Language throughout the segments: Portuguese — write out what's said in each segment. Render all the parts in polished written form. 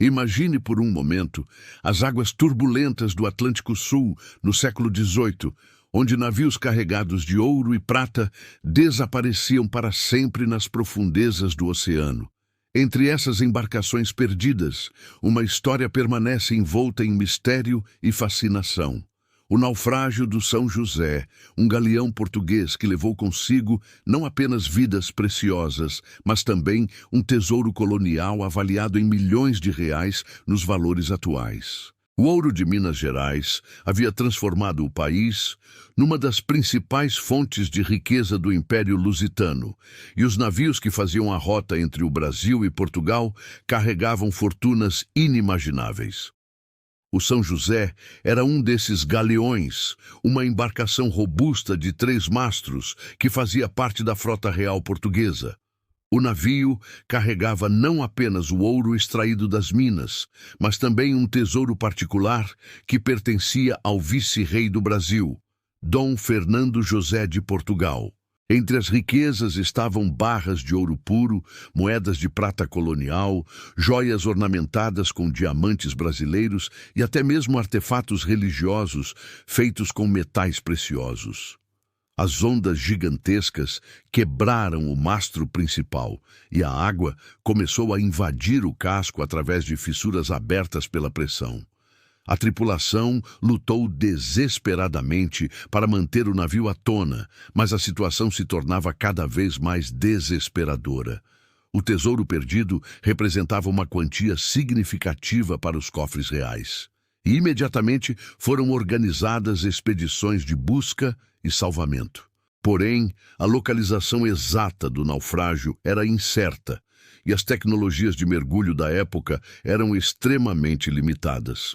Imagine por um momento as águas turbulentas do Atlântico Sul no século XVIII, onde navios carregados de ouro e prata desapareciam para sempre nas profundezas do oceano. Entre essas embarcações perdidas, uma história permanece envolta em mistério e fascinação. O naufrágio do São José, um galeão português que levou consigo não apenas vidas preciosas, mas também um tesouro colonial avaliado em milhões de reais nos valores atuais. O ouro de Minas Gerais havia transformado o país numa das principais fontes de riqueza do Império Lusitano, e os navios que faziam a rota entre o Brasil e Portugal carregavam fortunas inimagináveis. O São José era um desses galeões, uma embarcação robusta de 3 mastros que fazia parte da frota real portuguesa. O navio carregava não apenas o ouro extraído das minas, mas também um tesouro particular que pertencia ao vice-rei do Brasil, Dom Fernando José de Portugal. Entre as riquezas estavam barras de ouro puro, moedas de prata colonial, joias ornamentadas com diamantes brasileiros e até mesmo artefatos religiosos feitos com metais preciosos. As ondas gigantescas quebraram o mastro principal e a água começou a invadir o casco através de fissuras abertas pela pressão. A tripulação lutou desesperadamente para manter o navio à tona, mas a situação se tornava cada vez mais desesperadora. O tesouro perdido representava uma quantia significativa para os cofres reais. E imediatamente foram organizadas expedições de busca e salvamento. Porém, a localização exata do naufrágio era incerta e as tecnologias de mergulho da época eram extremamente limitadas.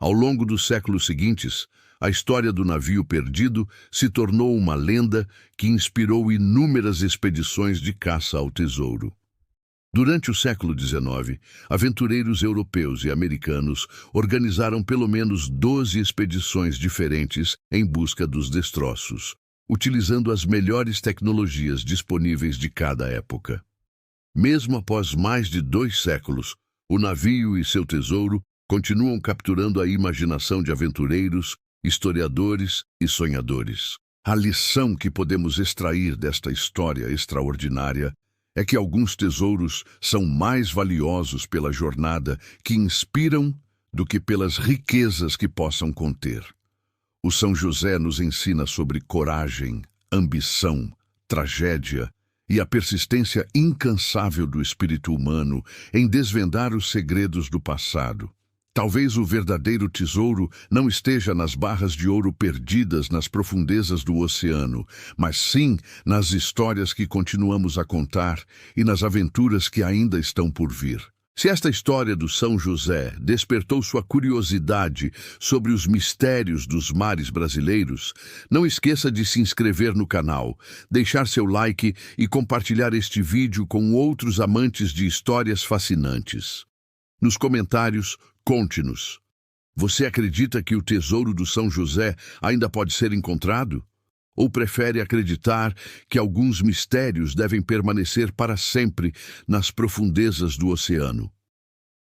Ao longo dos séculos seguintes, a história do navio perdido se tornou uma lenda que inspirou inúmeras expedições de caça ao tesouro. Durante o século XIX, aventureiros europeus e americanos organizaram pelo menos 12 expedições diferentes em busca dos destroços, utilizando as melhores tecnologias disponíveis de cada época. Mesmo após mais de 2 séculos, o navio e seu tesouro continuam capturando a imaginação de aventureiros, historiadores e sonhadores. A lição que podemos extrair desta história extraordinária é que alguns tesouros são mais valiosos pela jornada que inspiram do que pelas riquezas que possam conter. O São José nos ensina sobre coragem, ambição, tragédia e a persistência incansável do espírito humano em desvendar os segredos do passado. Talvez o verdadeiro tesouro não esteja nas barras de ouro perdidas nas profundezas do oceano, mas sim nas histórias que continuamos a contar e nas aventuras que ainda estão por vir. Se esta história do São José despertou sua curiosidade sobre os mistérios dos mares brasileiros, não esqueça de se inscrever no canal, deixar seu like e compartilhar este vídeo com outros amantes de histórias fascinantes. Nos comentários, conte-nos. Você acredita que o tesouro do São José ainda pode ser encontrado? Ou prefere acreditar que alguns mistérios devem permanecer para sempre nas profundezas do oceano?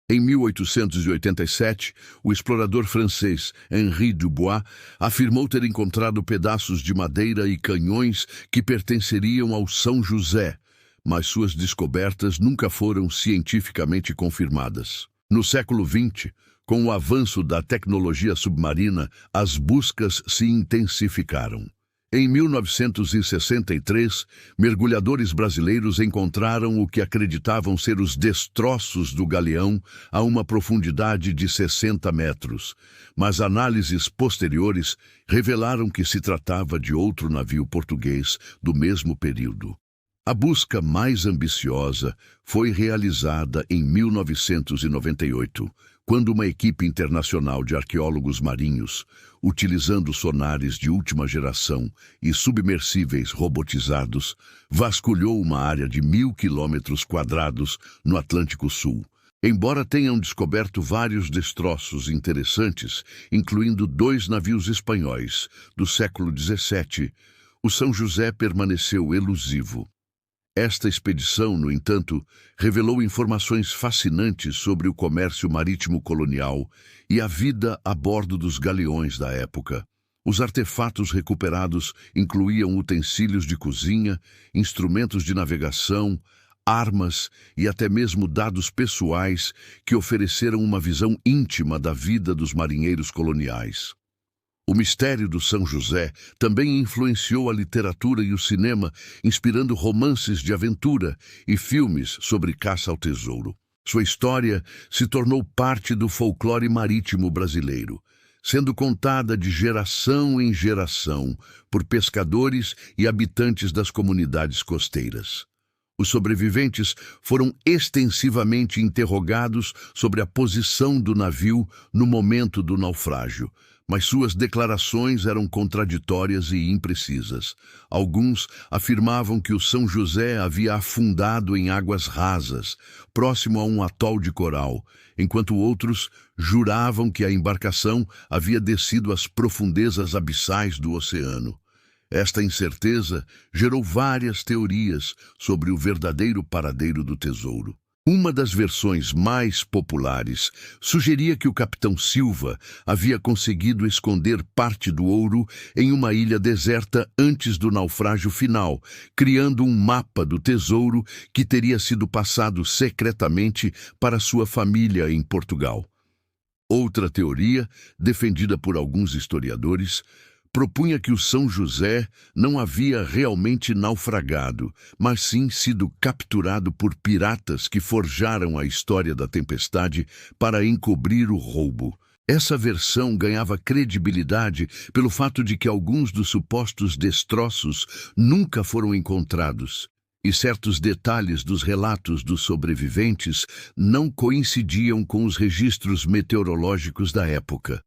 Em 1887, o explorador francês Henri Dubois afirmou ter encontrado pedaços de madeira e canhões que pertenceriam ao São José, mas suas descobertas nunca foram cientificamente confirmadas. No século XX, com o avanço da tecnologia submarina, as buscas se intensificaram. Em 1963, mergulhadores brasileiros encontraram o que acreditavam ser os destroços do galeão a uma profundidade de 60 metros, mas análises posteriores revelaram que se tratava de outro navio português do mesmo período. A busca mais ambiciosa foi realizada em 1998, quando uma equipe internacional de arqueólogos marinhos, utilizando sonares de última geração e submersíveis robotizados, vasculhou uma área de 1.000 km² no Atlântico Sul. Embora tenham descoberto vários destroços interessantes, incluindo 2 navios espanhóis do século XVII, o São José permaneceu elusivo. Esta expedição, no entanto, revelou informações fascinantes sobre o comércio marítimo colonial e a vida a bordo dos galeões da época. Os artefatos recuperados incluíam utensílios de cozinha, instrumentos de navegação, armas e até mesmo dados pessoais que ofereceram uma visão íntima da vida dos marinheiros coloniais. O mistério do São José também influenciou a literatura e o cinema, inspirando romances de aventura e filmes sobre caça ao tesouro. Sua história se tornou parte do folclore marítimo brasileiro, sendo contada de geração em geração por pescadores e habitantes das comunidades costeiras. Os sobreviventes foram extensivamente interrogados sobre a posição do navio no momento do naufrágio, mas suas declarações eram contraditórias e imprecisas. Alguns afirmavam que o São José havia afundado em águas rasas, próximo a um atol de coral, enquanto outros juravam que a embarcação havia descido às profundezas abissais do oceano. Esta incerteza gerou várias teorias sobre o verdadeiro paradeiro do tesouro. Uma das versões mais populares sugeria que o capitão Silva havia conseguido esconder parte do ouro em uma ilha deserta antes do naufrágio final, criando um mapa do tesouro que teria sido passado secretamente para sua família em Portugal. Outra teoria, defendida por alguns historiadores, propunha que o São José não havia realmente naufragado, mas sim sido capturado por piratas que forjaram a história da tempestade para encobrir o roubo. Essa versão ganhava credibilidade pelo fato de que alguns dos supostos destroços nunca foram encontrados, e certos detalhes dos relatos dos sobreviventes não coincidiam com os registros meteorológicos da época.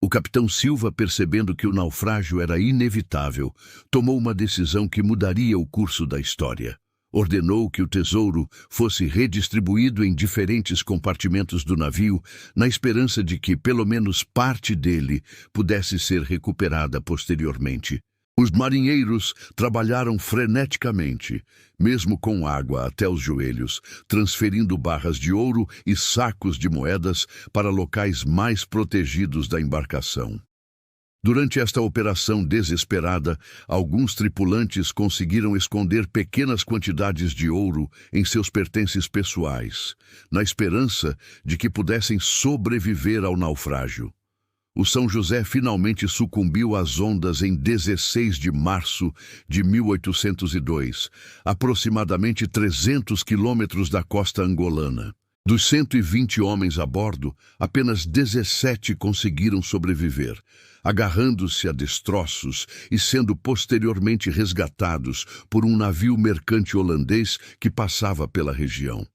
O capitão Silva, percebendo que o naufrágio era inevitável, tomou uma decisão que mudaria o curso da história. Ordenou que o tesouro fosse redistribuído em diferentes compartimentos do navio, na esperança de que pelo menos parte dele pudesse ser recuperada posteriormente. Os marinheiros trabalharam freneticamente, mesmo com água até os joelhos, transferindo barras de ouro e sacos de moedas para locais mais protegidos da embarcação. Durante esta operação desesperada, alguns tripulantes conseguiram esconder pequenas quantidades de ouro em seus pertences pessoais, na esperança de que pudessem sobreviver ao naufrágio. O São José finalmente sucumbiu às ondas em 16 de março de 1802, aproximadamente 300 quilômetros da costa angolana. Dos 120 homens a bordo, apenas 17 conseguiram sobreviver, agarrando-se a destroços e sendo posteriormente resgatados por um navio mercante holandês que passava pela região.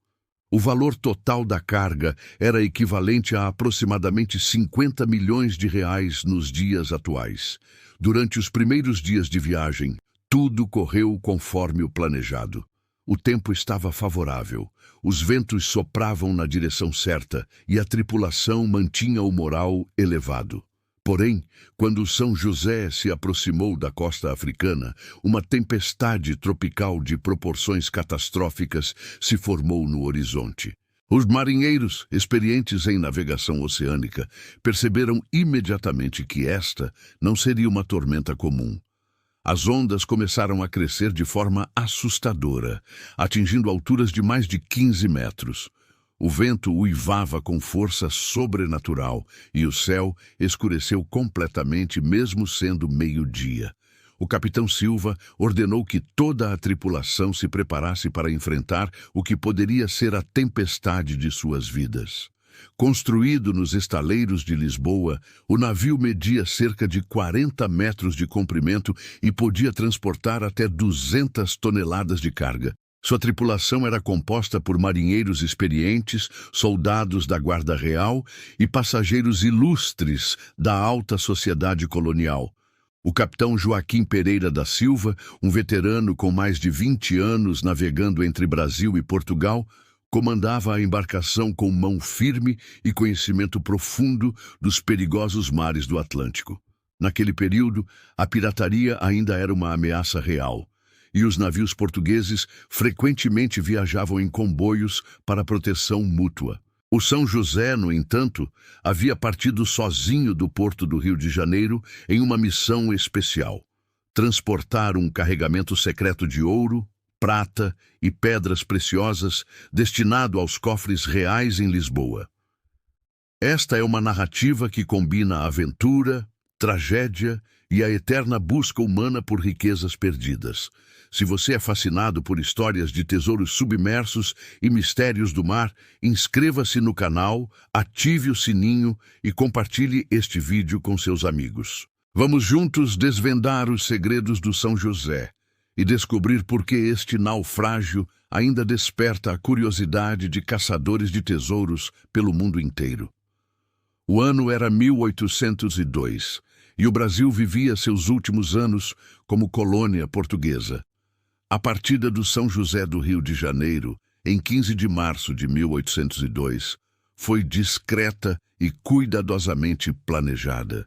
O valor total da carga era equivalente a aproximadamente 50 milhões de reais nos dias atuais. Durante os primeiros dias de viagem, tudo correu conforme o planejado. O tempo estava favorável, os ventos sopravam na direção certa e a tripulação mantinha o moral elevado. Porém, quando o São José se aproximou da costa africana, uma tempestade tropical de proporções catastróficas se formou no horizonte. Os marinheiros, experientes em navegação oceânica, perceberam imediatamente que esta não seria uma tormenta comum. As ondas começaram a crescer de forma assustadora, atingindo alturas de mais de 15 metros. O vento uivava com força sobrenatural e o céu escureceu completamente, mesmo sendo meio-dia. O capitão Silva ordenou que toda a tripulação se preparasse para enfrentar o que poderia ser a tempestade de suas vidas. Construído nos estaleiros de Lisboa, o navio media cerca de 40 metros de comprimento e podia transportar até 200 toneladas de carga. Sua tripulação era composta por marinheiros experientes, soldados da Guarda Real e passageiros ilustres da alta sociedade colonial. O capitão Joaquim Pereira da Silva, um veterano com mais de 20 anos navegando entre Brasil e Portugal, comandava a embarcação com mão firme e conhecimento profundo dos perigosos mares do Atlântico. Naquele período, a pirataria ainda era uma ameaça real, e os navios portugueses frequentemente viajavam em comboios para proteção mútua. O São José, no entanto, havia partido sozinho do porto do Rio de Janeiro em uma missão especial: transportar um carregamento secreto de ouro, prata e pedras preciosas destinado aos cofres reais em Lisboa. Esta é uma narrativa que combina aventura, tragédia e a eterna busca humana por riquezas perdidas. Se você é fascinado por histórias de tesouros submersos e mistérios do mar, inscreva-se no canal, ative o sininho e compartilhe este vídeo com seus amigos. Vamos juntos desvendar os segredos do São José e descobrir por que este naufrágio ainda desperta a curiosidade de caçadores de tesouros pelo mundo inteiro. O ano era 1802 e o Brasil vivia seus últimos anos como colônia portuguesa. A partida do São José do Rio de Janeiro, em 15 de março de 1802, foi discreta e cuidadosamente planejada.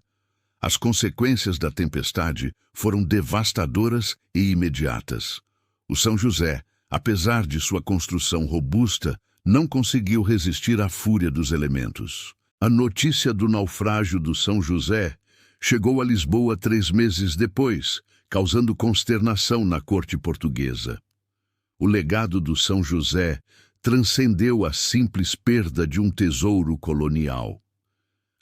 As consequências da tempestade foram devastadoras e imediatas. O São José, apesar de sua construção robusta, não conseguiu resistir à fúria dos elementos. A notícia do naufrágio do São José chegou a Lisboa 3 meses depois, causando consternação na corte portuguesa. O legado do São José transcendeu a simples perda de um tesouro colonial.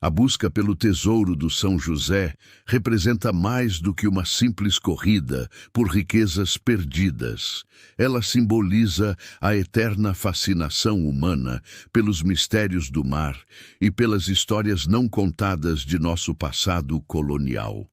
A busca pelo tesouro do São José representa mais do que uma simples corrida por riquezas perdidas. Ela simboliza a eterna fascinação humana pelos mistérios do mar e pelas histórias não contadas de nosso passado colonial.